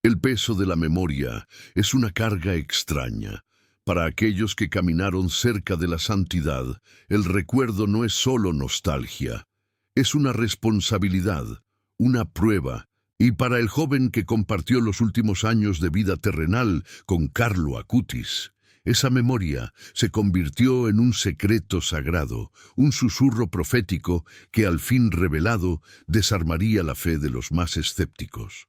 El peso de la memoria es una carga extraña. Para aquellos que caminaron cerca de la santidad, el recuerdo no es solo nostalgia, es una responsabilidad, una prueba. Y para el joven que compartió los últimos años de vida terrenal con Carlo Acutis, esa memoria se convirtió en un secreto sagrado, un susurro profético que al fin revelado desarmaría la fe de los más escépticos.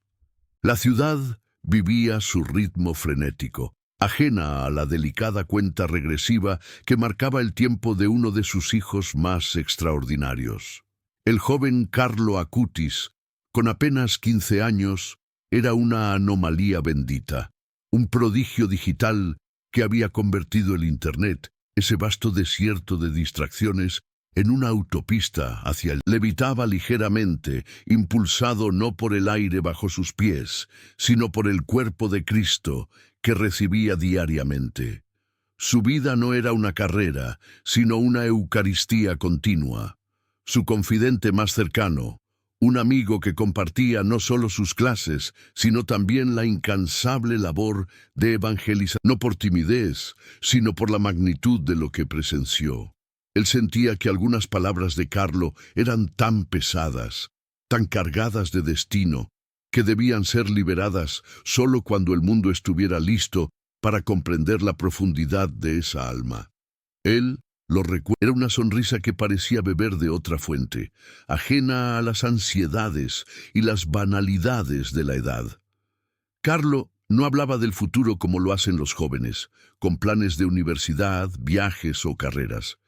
La ciudad vivía su ritmo frenético, ajena a la delicada cuenta regresiva que marcaba el tiempo de uno de sus hijos más extraordinarios. El joven Carlo Acutis, con apenas 15 años, era una anomalía bendita, un prodigio digital que había convertido el Internet, ese vasto desierto de distracciones, en una autopista hacia el... Levitaba ligeramente, impulsado no por el aire bajo sus pies, sino por el cuerpo de Cristo que recibía diariamente. Su vida no era una carrera, sino una Eucaristía continua. Su confidente más cercano, un amigo que compartía no solo sus clases, sino también la incansable labor de evangelizar, no por timidez, sino por la magnitud de lo que presenció. Él sentía que algunas palabras de Carlo eran tan pesadas, tan cargadas de destino, que debían ser liberadas solo cuando el mundo estuviera listo para comprender la profundidad de esa alma. Él lo recuerda. Era una sonrisa que parecía beber de otra fuente, ajena a las ansiedades y las banalidades de la edad. Carlo no hablaba del futuro como lo hacen los jóvenes, con planes de universidad, viajes o carreras.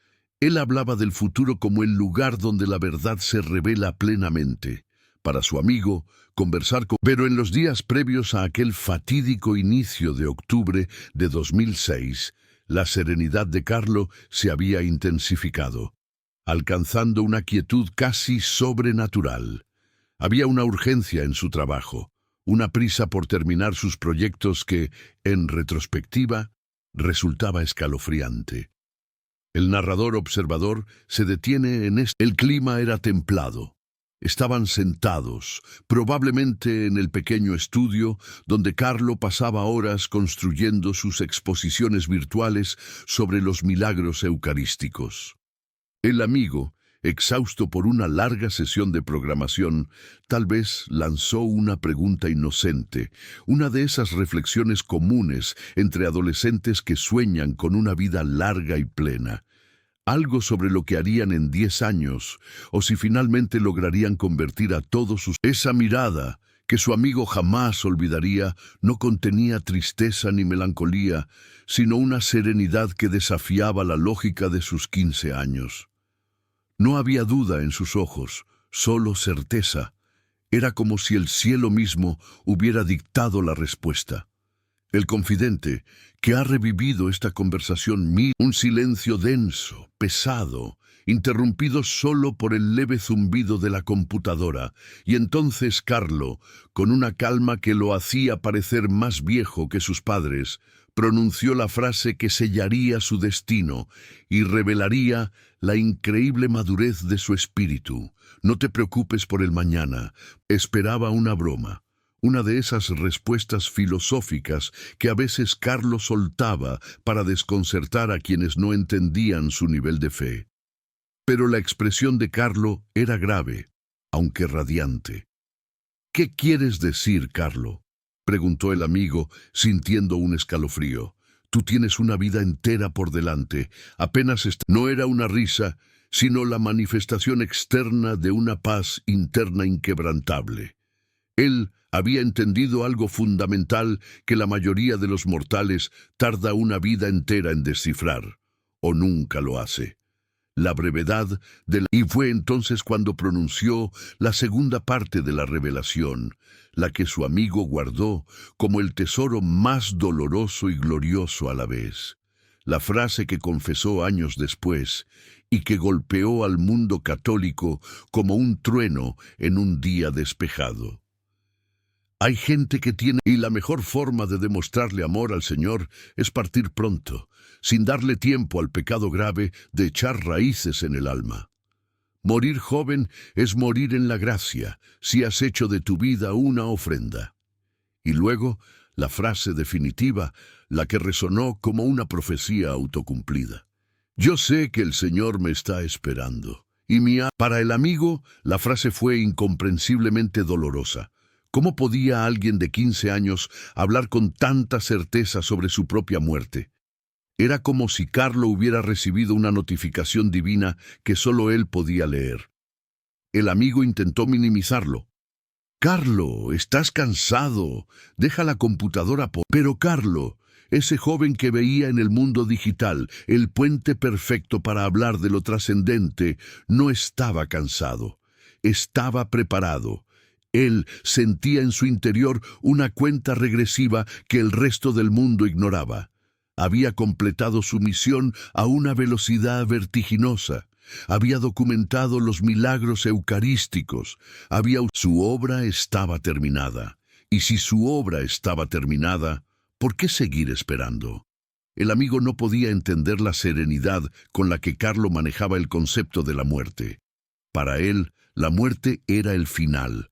Él hablaba del futuro como el lugar donde la verdad se revela plenamente. Para su amigo, conversar con... Pero en los días previos a aquel fatídico inicio de octubre de 2006, la serenidad de Carlo se había intensificado, alcanzando una quietud casi sobrenatural. Había una urgencia en su trabajo, una prisa por terminar sus proyectos que, en retrospectiva, resultaba escalofriante. El narrador observador se detiene en esto. El clima era templado. Estaban sentados, probablemente en el pequeño estudio donde Carlo pasaba horas construyendo sus exposiciones virtuales sobre los milagros eucarísticos. El amigo, exhausto por una larga sesión de programación, tal vez lanzó una pregunta inocente, una de esas reflexiones comunes entre adolescentes que sueñan con una vida larga y plena. Algo sobre lo que harían en 10 años, o si finalmente lograrían convertir a todos sus... Esa mirada, que su amigo jamás olvidaría, no contenía tristeza ni melancolía, sino una serenidad que desafiaba la lógica de sus 15 años. No había duda en sus ojos, solo certeza. Era como si el cielo mismo hubiera dictado la respuesta. El confidente, que ha revivido esta conversación, un silencio denso, pesado, interrumpido solo por el leve zumbido de la computadora, y entonces Carlo, con una calma que lo hacía parecer más viejo que sus padres, pronunció la frase que sellaría su destino y revelaría la increíble madurez de su espíritu. No te preocupes por el mañana. Esperaba una broma. Una de esas respuestas filosóficas que a veces Carlo soltaba para desconcertar a quienes no entendían su nivel de fe. Pero la expresión de Carlo era grave, aunque radiante. ¿Qué quieres decir, Carlo?, preguntó el amigo, sintiendo un escalofrío. Tú tienes una vida entera por delante, No era una risa, sino la manifestación externa de una paz interna inquebrantable. Él había entendido algo fundamental que la mayoría de los mortales tarda una vida entera en descifrar, o nunca lo hace. La brevedad y fue entonces cuando pronunció la segunda parte de la revelación, la que su amigo guardó como el tesoro más doloroso y glorioso a la vez. La frase que confesó años después y que golpeó al mundo católico como un trueno en un día despejado. Hay gente que tiene, y la mejor forma de demostrarle amor al Señor es partir pronto, sin darle tiempo al pecado grave de echar raíces en el alma. Morir joven es morir en la gracia, si has hecho de tu vida una ofrenda. Y luego, la frase definitiva, la que resonó como una profecía autocumplida. Yo sé que el Señor me está esperando. Para el amigo, la frase fue incomprensiblemente dolorosa. ¿Cómo podía alguien de 15 años hablar con tanta certeza sobre su propia muerte? Era como si Carlo hubiera recibido una notificación divina que solo él podía leer. El amigo intentó minimizarlo. Carlo, estás cansado. Deja la computadora. Pero Carlo, ese joven que veía en el mundo digital el puente perfecto para hablar de lo trascendente, no estaba cansado. Estaba preparado. Él sentía en su interior una cuenta regresiva que el resto del mundo ignoraba. Había completado su misión a una velocidad vertiginosa. Había documentado los milagros eucarísticos. Su obra estaba terminada. Y si su obra estaba terminada, ¿por qué seguir esperando? El amigo no podía entender la serenidad con la que Carlo manejaba el concepto de la muerte. Para él, la muerte era el final.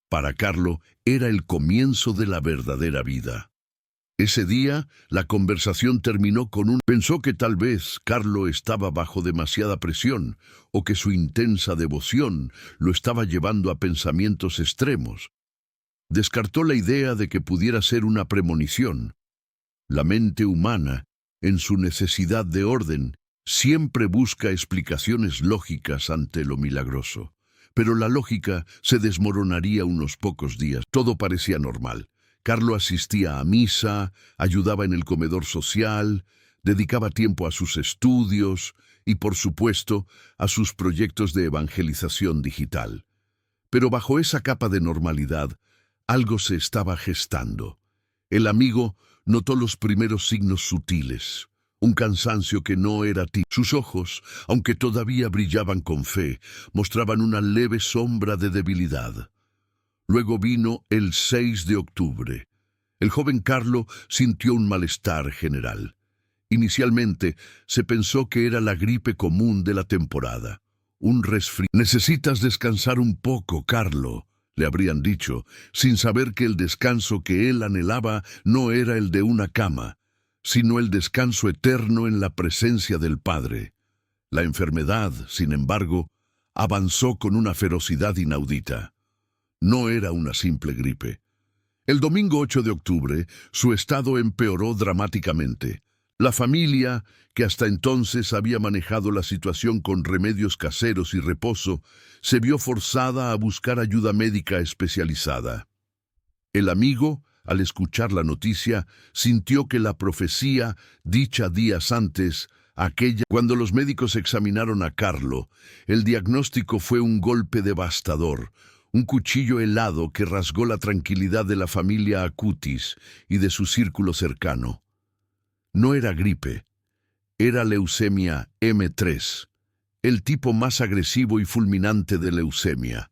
Para Carlo, era el comienzo de la verdadera vida. Ese día, la conversación terminó Pensó que tal vez Carlo estaba bajo demasiada presión o que su intensa devoción lo estaba llevando a pensamientos extremos. Descartó la idea de que pudiera ser una premonición. La mente humana, en su necesidad de orden, siempre busca explicaciones lógicas ante lo milagroso. Pero la lógica se desmoronaría unos pocos días. Todo parecía normal. Carlo asistía a misa, ayudaba en el comedor social, dedicaba tiempo a sus estudios y, por supuesto, a sus proyectos de evangelización digital. Pero bajo esa capa de normalidad, algo se estaba gestando. El amigo notó los primeros signos sutiles. Un cansancio que no era Sus ojos, aunque todavía brillaban con fe, mostraban una leve sombra de debilidad. Luego vino el 6 de octubre. El joven Carlo sintió un malestar general. Inicialmente se pensó que era la gripe común de la temporada. Un resfriado. Necesitas descansar un poco, Carlo, le habrían dicho, sin saber que el descanso que él anhelaba no era el de una cama, sino el descanso eterno en la presencia del Padre. La enfermedad, sin embargo, avanzó con una ferocidad inaudita. No era una simple gripe. El domingo 8 de octubre, su estado empeoró dramáticamente. La familia, que hasta entonces había manejado la situación con remedios caseros y reposo, se vio forzada a buscar ayuda médica especializada. El amigo, al escuchar la noticia, sintió que la profecía, dicha días antes, cuando los médicos examinaron a Carlo, el diagnóstico fue un golpe devastador, un cuchillo helado que rasgó la tranquilidad de la familia Acutis y de su círculo cercano. No era gripe, era leucemia M3, el tipo más agresivo y fulminante de leucemia.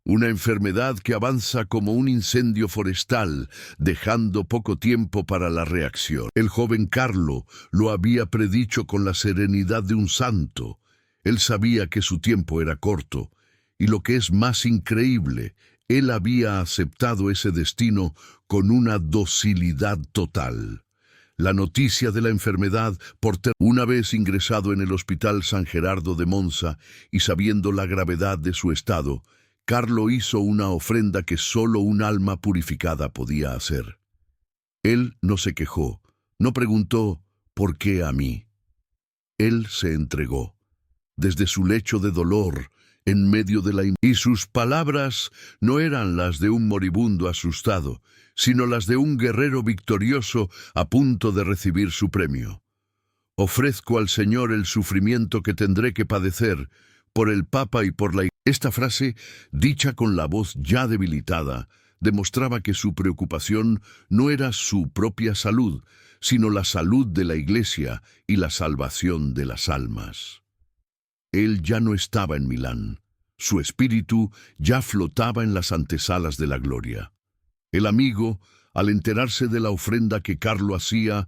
Una enfermedad que avanza como un incendio forestal, dejando poco tiempo para la reacción. El joven Carlo lo había predicho con la serenidad de un santo. Él sabía que su tiempo era corto, y lo que es más increíble, él había aceptado ese destino con una docilidad total. La noticia de la enfermedad, una vez ingresado en el Hospital San Gerardo de Monza y sabiendo la gravedad de su estado, Carlo hizo una ofrenda que solo un alma purificada podía hacer. Él no se quejó, no preguntó ¿por qué a mí? Él se entregó. Desde su lecho de dolor, en medio de y sus palabras no eran las de un moribundo asustado, sino las de un guerrero victorioso a punto de recibir su premio. Ofrezco al Señor el sufrimiento que tendré que padecer por el Papa y por la Iglesia. Esta frase, dicha con la voz ya debilitada, demostraba que su preocupación no era su propia salud, sino la salud de la Iglesia y la salvación de las almas. Él ya no estaba en Milán. Su espíritu ya flotaba en las antesalas de la gloria. El amigo, al enterarse de la ofrenda que Carlo hacía,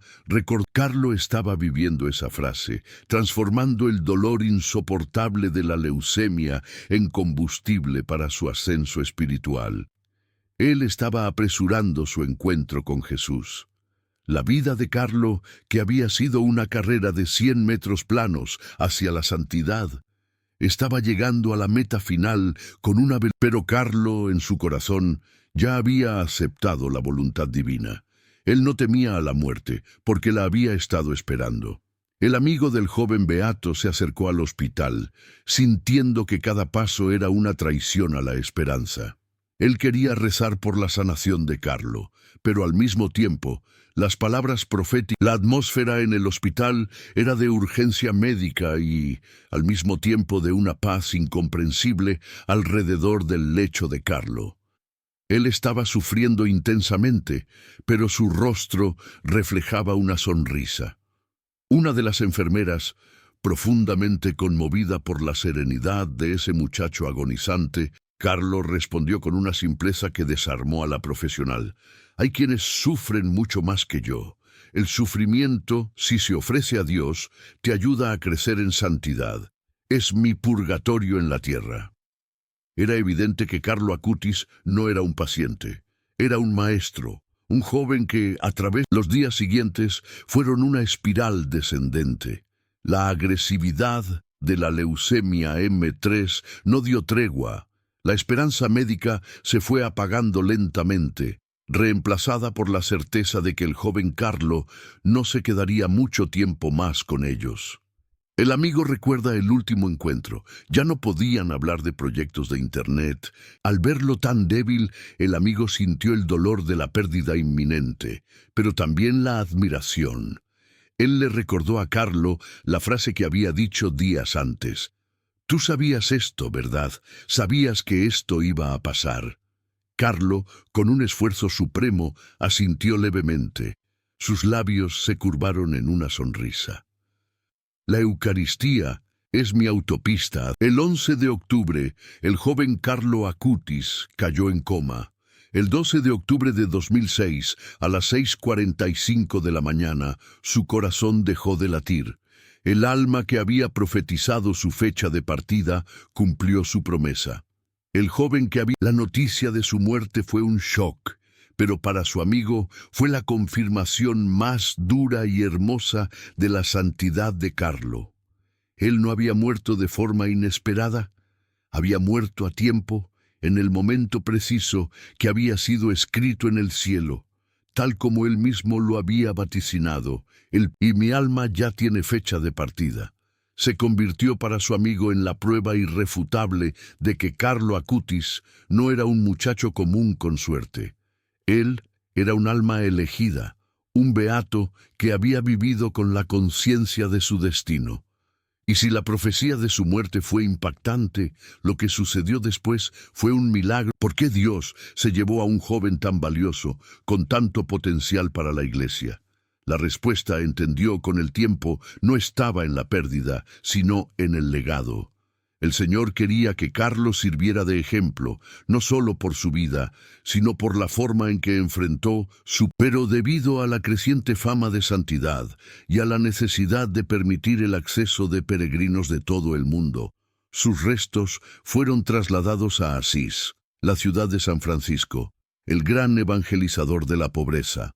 Carlo estaba viviendo esa frase, transformando el dolor insoportable de la leucemia en combustible para su ascenso espiritual. Él estaba apresurando su encuentro con Jesús. La vida de Carlo, que había sido una carrera de 100 metros planos hacia la santidad, estaba llegando a la meta final con una... Pero Carlo, en su corazón, ya había aceptado la voluntad divina. Él no temía a la muerte, porque la había estado esperando. El amigo del joven beato se acercó al hospital, sintiendo que cada paso era una traición a la esperanza. Él quería rezar por la sanación de Carlo, pero al mismo tiempo, las palabras proféticas, la atmósfera en el hospital era de urgencia médica y, al mismo tiempo, de una paz incomprensible alrededor del lecho de Carlo. Él estaba sufriendo intensamente, pero su rostro reflejaba una sonrisa. Una de las enfermeras, profundamente conmovida por la serenidad de ese muchacho agonizante, Carlo respondió con una simpleza que desarmó a la profesional. Hay quienes sufren mucho más que yo. El sufrimiento, si se ofrece a Dios, te ayuda a crecer en santidad. Es mi purgatorio en la tierra. Era evidente que Carlo Acutis no era un paciente. Era un maestro, un joven que, a través de los días siguientes, fueron una espiral descendente. La agresividad de la leucemia M3 no dio tregua. La esperanza médica se fue apagando lentamente, reemplazada por la certeza de que el joven Carlo no se quedaría mucho tiempo más con ellos. El amigo recuerda el último encuentro. Ya no podían hablar de proyectos de Internet. Al verlo tan débil, el amigo sintió el dolor de la pérdida inminente, pero también la admiración. Él le recordó a Carlo la frase que había dicho días antes. Tú sabías esto, ¿verdad? Sabías que esto iba a pasar. Carlo, con un esfuerzo supremo, asintió levemente. Sus labios se curvaron en una sonrisa. La Eucaristía es mi autopista. El 11 de octubre, el joven Carlo Acutis cayó en coma. El 12 de octubre de 2006, a las 6:45 de la mañana, su corazón dejó de latir. El alma que había profetizado su fecha de partida cumplió su promesa. El joven que había... La noticia de su muerte fue un shock, pero para su amigo fue la confirmación más dura y hermosa de la santidad de Carlo. Él no había muerto de forma inesperada, había muerto a tiempo, en el momento preciso que había sido escrito en el cielo, tal como él mismo lo había vaticinado. Y mi alma ya tiene fecha de partida. Se convirtió para su amigo en la prueba irrefutable de que Carlo Acutis no era un muchacho común con suerte. Él era un alma elegida, un beato que había vivido con la conciencia de su destino. Y si la profecía de su muerte fue impactante, lo que sucedió después fue un milagro. ¿Por qué Dios se llevó a un joven tan valioso, con tanto potencial para la Iglesia? La respuesta, entendió con el tiempo, no estaba en la pérdida, sino en el legado. El Señor quería que Carlos sirviera de ejemplo, no solo por su vida, sino por la forma en que enfrentó su... Pero debido a la creciente fama de santidad y a la necesidad de permitir el acceso de peregrinos de todo el mundo, sus restos fueron trasladados a Asís, la ciudad de San Francisco, el gran evangelizador de la pobreza.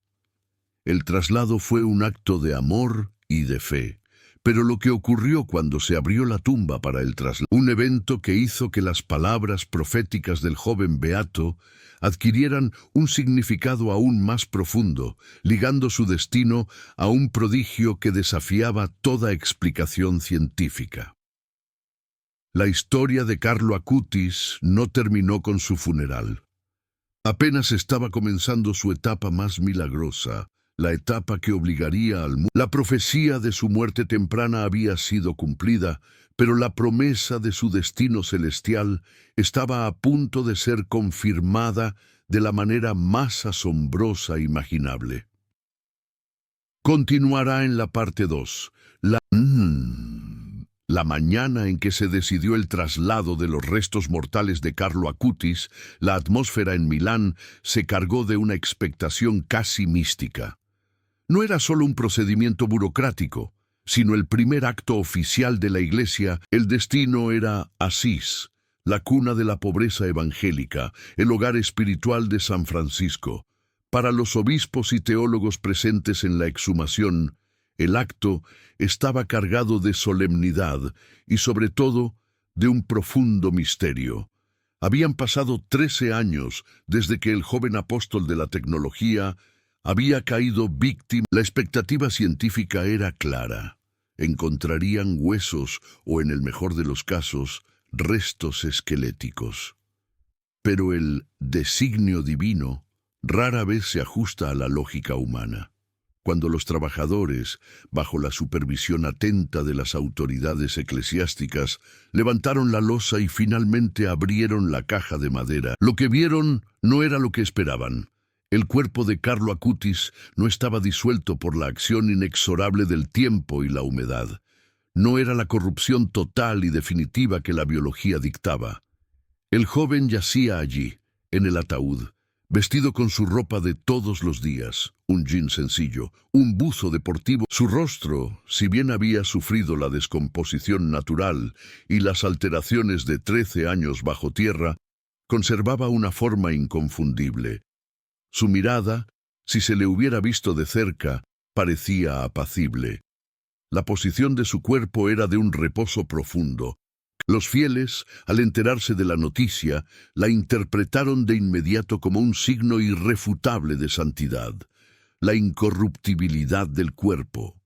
El traslado fue un acto de amor y de fe. Pero lo que ocurrió cuando se abrió la tumba para el traslado, un evento que hizo que las palabras proféticas del joven beato adquirieran un significado aún más profundo, ligando su destino a un prodigio que desafiaba toda explicación científica. La historia de Carlo Acutis no terminó con su funeral. Apenas estaba comenzando su etapa más milagrosa, la etapa que obligaría al mundo. La profecía de su muerte temprana había sido cumplida, pero la promesa de su destino celestial estaba a punto de ser confirmada de la manera más asombrosa imaginable. Continuará en la parte 2. La mañana en que se decidió el traslado de los restos mortales de Carlo Acutis, la atmósfera en Milán se cargó de una expectación casi mística. No era solo un procedimiento burocrático, sino el primer acto oficial de la Iglesia. El destino era Asís, la cuna de la pobreza evangélica, el hogar espiritual de San Francisco. Para los obispos y teólogos presentes en la exhumación, el acto estaba cargado de solemnidad y, sobre todo, de un profundo misterio. Habían pasado 13 años desde que el joven apóstol de la tecnología había caído víctima. La expectativa científica era clara. Encontrarían huesos o, en el mejor de los casos, restos esqueléticos. Pero el designio divino rara vez se ajusta a la lógica humana. Cuando los trabajadores, bajo la supervisión atenta de las autoridades eclesiásticas, levantaron la losa y finalmente abrieron la caja de madera, lo que vieron no era lo que esperaban. El cuerpo de Carlo Acutis no estaba disuelto por la acción inexorable del tiempo y la humedad. No era la corrupción total y definitiva que la biología dictaba. El joven yacía allí, en el ataúd, vestido con su ropa de todos los días, un jean sencillo, un buzo deportivo. Su rostro, si bien había sufrido la descomposición natural y las alteraciones de 13 años bajo tierra, conservaba una forma inconfundible. Su mirada, si se le hubiera visto de cerca, parecía apacible. La posición de su cuerpo era de un reposo profundo. Los fieles, al enterarse de la noticia, la interpretaron de inmediato como un signo irrefutable de santidad, la incorruptibilidad del cuerpo.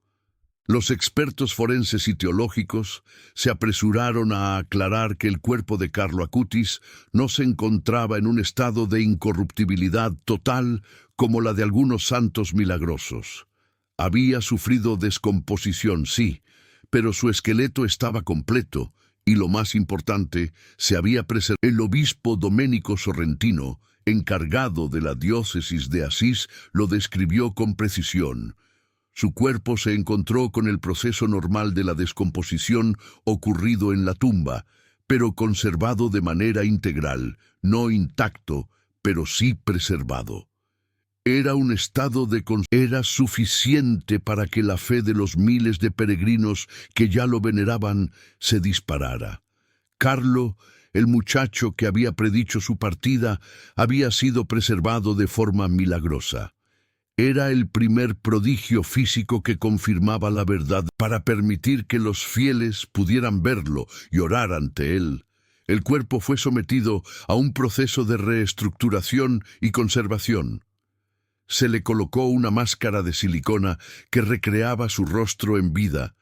Los expertos forenses y teológicos se apresuraron a aclarar que el cuerpo de Carlo Acutis no se encontraba en un estado de incorruptibilidad total como la de algunos santos milagrosos. Había sufrido descomposición, sí, pero su esqueleto estaba completo, y lo más importante, se había preservado. El obispo Domenico Sorrentino, encargado de la diócesis de Asís, lo describió con precisión. Su cuerpo se encontró con el proceso normal de la descomposición ocurrido en la tumba, pero conservado de manera integral, no intacto, pero sí preservado. Era un estado de era suficiente para que la fe de los miles de peregrinos que ya lo veneraban se disparara. Carlo, el muchacho que había predicho su partida, había sido preservado de forma milagrosa. Era el primer prodigio físico que confirmaba la verdad para permitir que los fieles pudieran verlo y orar ante él. El cuerpo fue sometido a un proceso de reestructuración y conservación. Se le colocó una máscara de silicona que recreaba su rostro en vida,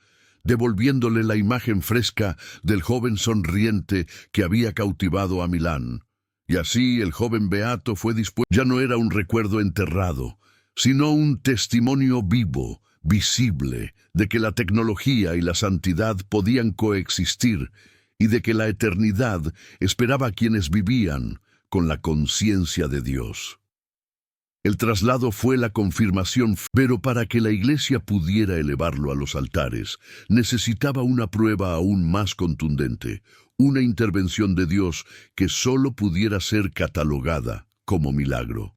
devolviéndole la imagen fresca del joven sonriente que había cautivado a Milán. Y así el joven beato fue dispuesto. Ya no era un recuerdo enterrado, sino un testimonio vivo, visible, de que la tecnología y la santidad podían coexistir y de que la eternidad esperaba a quienes vivían con la conciencia de Dios. El traslado fue la confirmación, pero para que la Iglesia pudiera elevarlo a los altares, necesitaba una prueba aún más contundente, una intervención de Dios que sólo pudiera ser catalogada como milagro.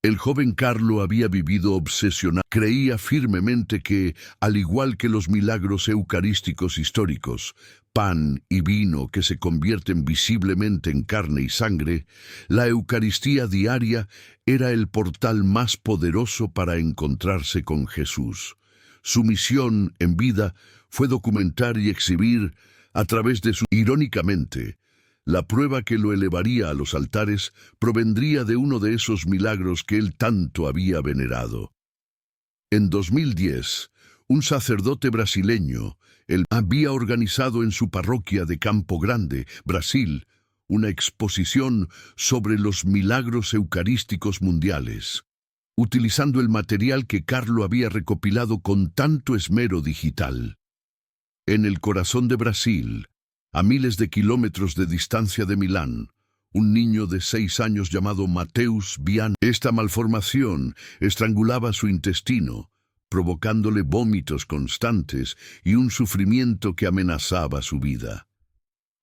El joven Carlo había vivido obsesionado. Creía firmemente que, al igual que los milagros eucarísticos históricos, pan y vino que se convierten visiblemente en carne y sangre, la Eucaristía diaria era el portal más poderoso para encontrarse con Jesús. Su misión en vida fue documentar y exhibir, a través de su... Irónicamente, la prueba que lo elevaría a los altares provendría de uno de esos milagros que él tanto había venerado. En 2010, un sacerdote brasileño había organizado en su parroquia de Campo Grande, Brasil, una exposición sobre los milagros eucarísticos mundiales, utilizando el material que Carlo había recopilado con tanto esmero digital. En el corazón de Brasil, a miles de kilómetros de distancia de Milán, un niño de 6 años llamado Mateus Bian. Esta malformación estrangulaba su intestino, provocándole vómitos constantes y un sufrimiento que amenazaba su vida.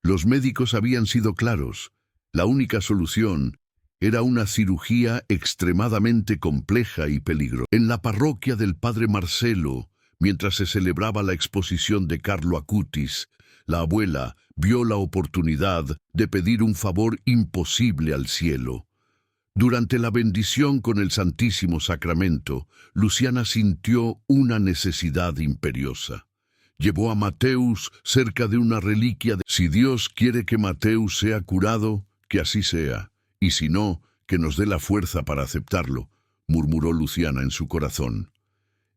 Los médicos habían sido claros. La única solución era una cirugía extremadamente compleja y peligrosa. En la parroquia del padre Marcelo, mientras se celebraba la exposición de Carlo Acutis, la abuela vio la oportunidad de pedir un favor imposible al cielo. Durante la bendición con el Santísimo Sacramento, Luciana sintió una necesidad imperiosa. Llevó a Mateus cerca de una reliquia. Si Dios quiere que Mateus sea curado, que así sea, y si no, que nos dé la fuerza para aceptarlo, murmuró Luciana en su corazón.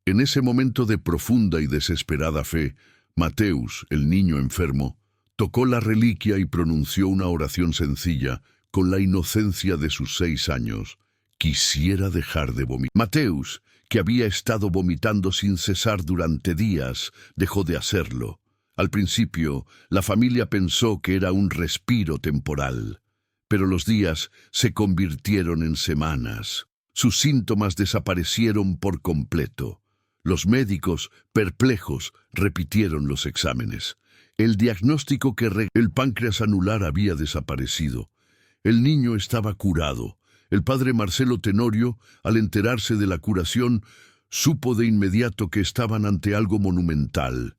En ese momento de profunda y desesperada fe, Mateus, el niño enfermo, tocó la reliquia y pronunció una oración sencilla, con la inocencia de sus 6 años. Quisiera dejar de vomitar. Mateus, que había estado vomitando sin cesar durante días, dejó de hacerlo. Al principio, la familia pensó que era un respiro temporal, pero los días se convirtieron en semanas. Sus síntomas desaparecieron por completo. Los médicos, perplejos, repitieron los exámenes. El diagnóstico el páncreas anular había desaparecido. El niño estaba curado. El padre Marcelo Tenorio, al enterarse de la curación, supo de inmediato que estaban ante algo monumental.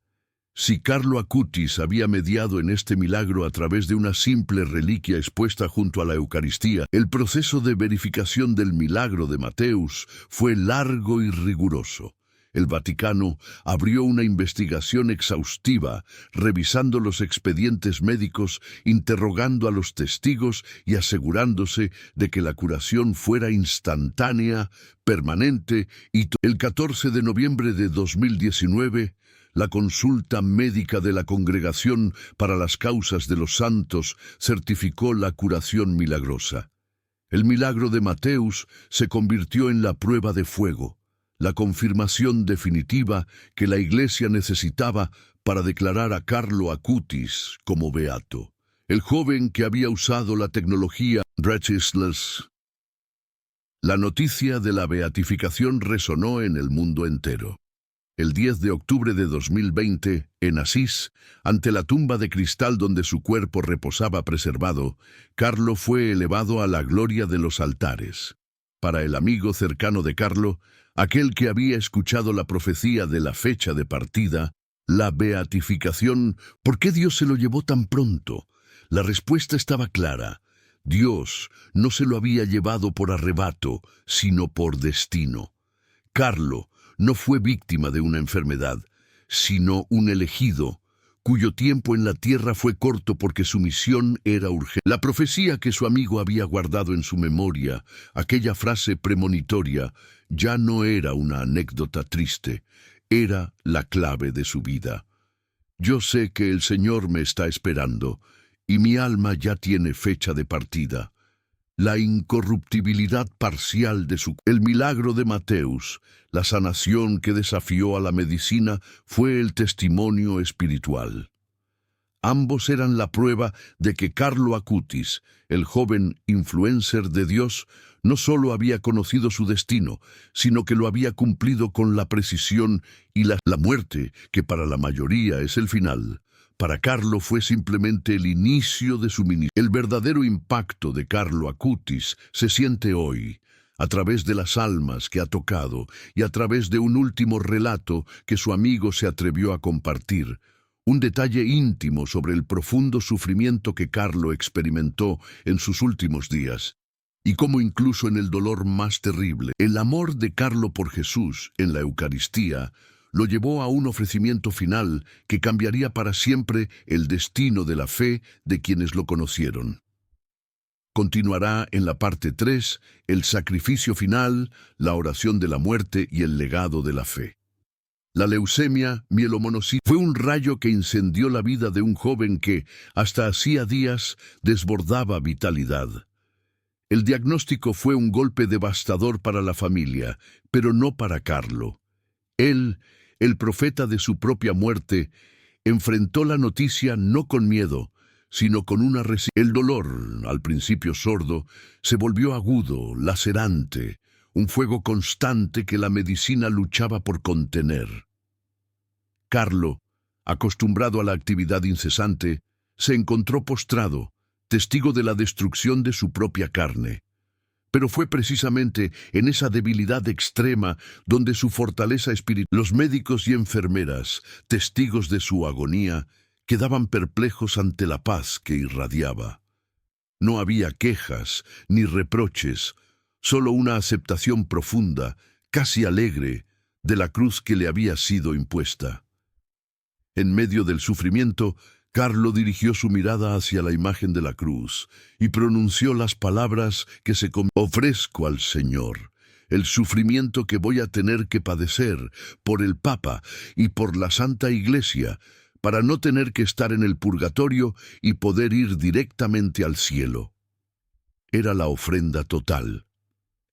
Si Carlo Acutis había mediado en este milagro a través de una simple reliquia expuesta junto a la Eucaristía, el proceso de verificación del milagro de Mateus fue largo y riguroso. El Vaticano abrió una investigación exhaustiva, revisando los expedientes médicos, interrogando a los testigos y asegurándose de que la curación fuera instantánea, permanente y... El 14 de noviembre de 2019, la consulta médica de la Congregación para las Causas de los Santos certificó la curación milagrosa. El milagro de Mateus se convirtió en la prueba de fuego, la confirmación definitiva que la Iglesia necesitaba para declarar a Carlo Acutis como beato. El joven que había usado la tecnología Drachislas. La noticia de la beatificación resonó en el mundo entero. El 10 de octubre de 2020, en Asís, ante la tumba de cristal donde su cuerpo reposaba preservado, Carlo fue elevado a la gloria de los altares. Para el amigo cercano de Carlo, aquel que había escuchado la profecía de la fecha de partida, la beatificación, ¿por qué Dios se lo llevó tan pronto? La respuesta estaba clara. Dios no se lo había llevado por arrebato, sino por destino. Carlo no fue víctima de una enfermedad, sino un elegido, cuyo tiempo en la tierra fue corto porque su misión era urgente. La profecía que su amigo había guardado en su memoria, aquella frase premonitoria, ya no era una anécdota triste, era la clave de su vida. Yo sé que el Señor me está esperando, y mi alma ya tiene fecha de partida. La incorruptibilidad parcial de el milagro de Mateus, la sanación que desafió a la medicina, fue el testimonio espiritual. Ambos eran la prueba de que Carlo Acutis, el joven influencer de Dios, no solo había conocido su destino, sino que lo había cumplido con la precisión y la muerte, que para la mayoría es el final. Para Carlo fue simplemente el inicio de su ministerio. El verdadero impacto de Carlo Acutis se siente hoy, a través de las almas que ha tocado y a través de un último relato que su amigo se atrevió a compartir, un detalle íntimo sobre el profundo sufrimiento que Carlo experimentó en sus últimos días, y cómo incluso en el dolor más terrible, el amor de Carlo por Jesús en la Eucaristía lo llevó a un ofrecimiento final que cambiaría para siempre el destino de la fe de quienes lo conocieron. Continuará en la parte 3, el sacrificio final, la oración de la muerte y el legado de la fe. La leucemia mielomonocítica fue un rayo que incendió la vida de un joven que, hasta hacía días, desbordaba vitalidad. El diagnóstico fue un golpe devastador para la familia, pero no para Carlo. Él, el profeta de su propia muerte, enfrentó la noticia no con miedo, sino con una resignación. El dolor, al principio sordo, se volvió agudo, lacerante, un fuego constante que la medicina luchaba por contener. Carlo, acostumbrado a la actividad incesante, se encontró postrado, testigo de la destrucción de su propia carne. Pero fue precisamente en esa debilidad extrema donde su fortaleza espiritual. Los médicos y enfermeras, testigos de su agonía, quedaban perplejos ante la paz que irradiaba. No había quejas ni reproches, solo una aceptación profunda, casi alegre, de la cruz que le había sido impuesta. En medio del sufrimiento, Carlo dirigió su mirada hacia la imagen de la cruz y pronunció las palabras que ofrezco al Señor, el sufrimiento que voy a tener que padecer por el Papa y por la Santa Iglesia, para no tener que estar en el purgatorio y poder ir directamente al cielo. Era la ofrenda total.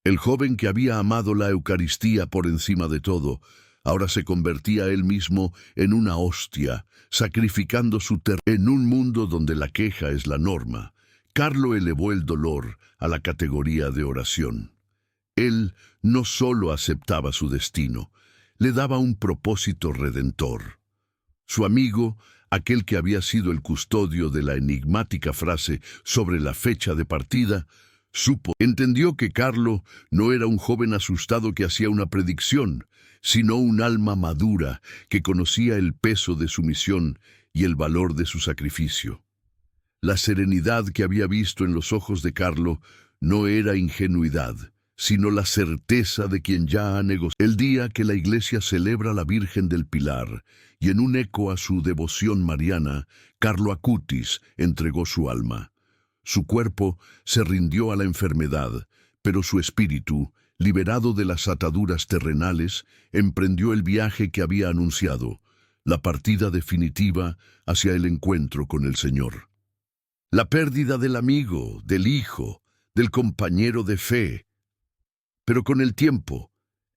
El joven que había amado la Eucaristía por encima de todo, ahora se convertía él mismo en una hostia, sacrificando su en un mundo donde la queja es la norma. Carlo elevó el dolor a la categoría de oración. Él no solo aceptaba su destino, le daba un propósito redentor. Su amigo, aquel que había sido el custodio de la enigmática frase sobre la fecha de partida, entendió que Carlo no era un joven asustado que hacía una predicción, sino un alma madura que conocía el peso de su misión y el valor de su sacrificio. La serenidad que había visto en los ojos de Carlo no era ingenuidad, sino la certeza de quien ya ha negociado. El día que la Iglesia celebra a la Virgen del Pilar, y en un eco a su devoción mariana, Carlo Acutis entregó su alma. Su cuerpo se rindió a la enfermedad, pero su espíritu, liberado de las ataduras terrenales, emprendió el viaje que había anunciado, la partida definitiva hacia el encuentro con el Señor. La pérdida del amigo, del hijo, del compañero de fe. Pero con el tiempo,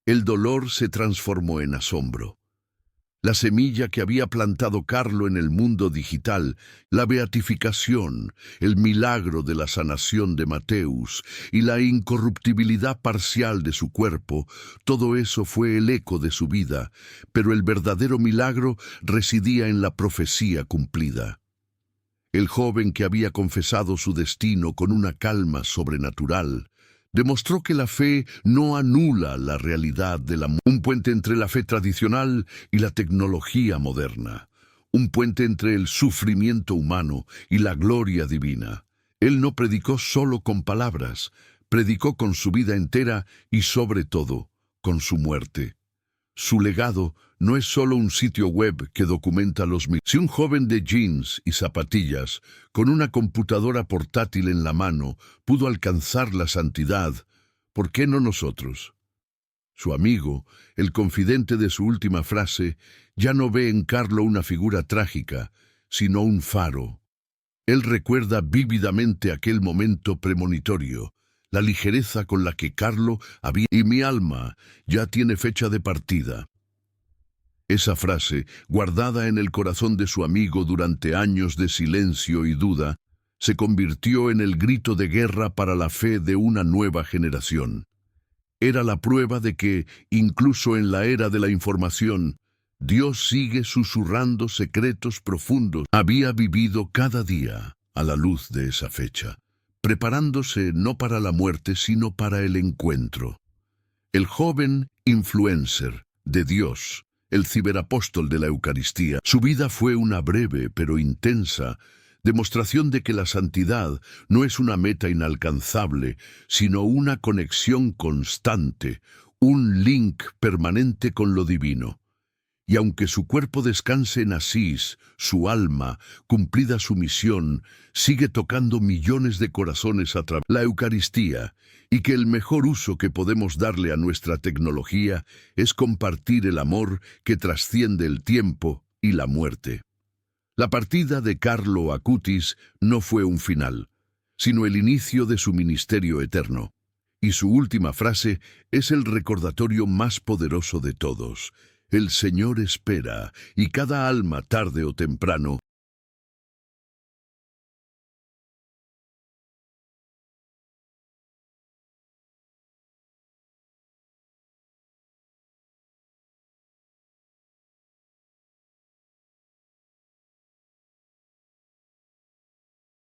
el dolor se transformó en asombro. La semilla que había plantado Carlo en el mundo digital, la beatificación, el milagro de la sanación de Mateus y la incorruptibilidad parcial de su cuerpo, todo eso fue el eco de su vida, pero el verdadero milagro residía en la profecía cumplida. El joven que había confesado su destino con una calma sobrenatural, demostró que la fe no anula la realidad de un puente entre la fe tradicional y la tecnología moderna, un puente entre el sufrimiento humano y la gloria divina. Él no predicó solo con palabras, predicó con su vida entera y sobre todo, con su muerte. Su legado no es solo un sitio web que documenta los milagros. Si un joven de jeans y zapatillas, con una computadora portátil en la mano, pudo alcanzar la santidad, ¿por qué no nosotros? Su amigo, el confidente de su última frase, ya no ve en Carlo una figura trágica, sino un faro. Él recuerda vívidamente aquel momento premonitorio, la ligereza con la que Carlo había... Y mi alma ya tiene fecha de partida. Esa frase, guardada en el corazón de su amigo durante años de silencio y duda, se convirtió en el grito de guerra para la fe de una nueva generación. Era la prueba de que, incluso en la era de la información, Dios sigue susurrando secretos profundos. Había vivido cada día a la luz de esa fecha, preparándose no para la muerte, sino para el encuentro. El joven influencer de Dios, el ciberapóstol de la Eucaristía, su vida fue una breve pero intensa demostración de que la santidad no es una meta inalcanzable, sino una conexión constante, un link permanente con lo divino. Y aunque su cuerpo descanse en Asís, su alma, cumplida su misión, sigue tocando millones de corazones a través de la Eucaristía, y que el mejor uso que podemos darle a nuestra tecnología es compartir el amor que trasciende el tiempo y la muerte. La partida de Carlo Acutis no fue un final, sino el inicio de su ministerio eterno. Y su última frase es el recordatorio más poderoso de todos. El Señor espera, y cada alma tarde o temprano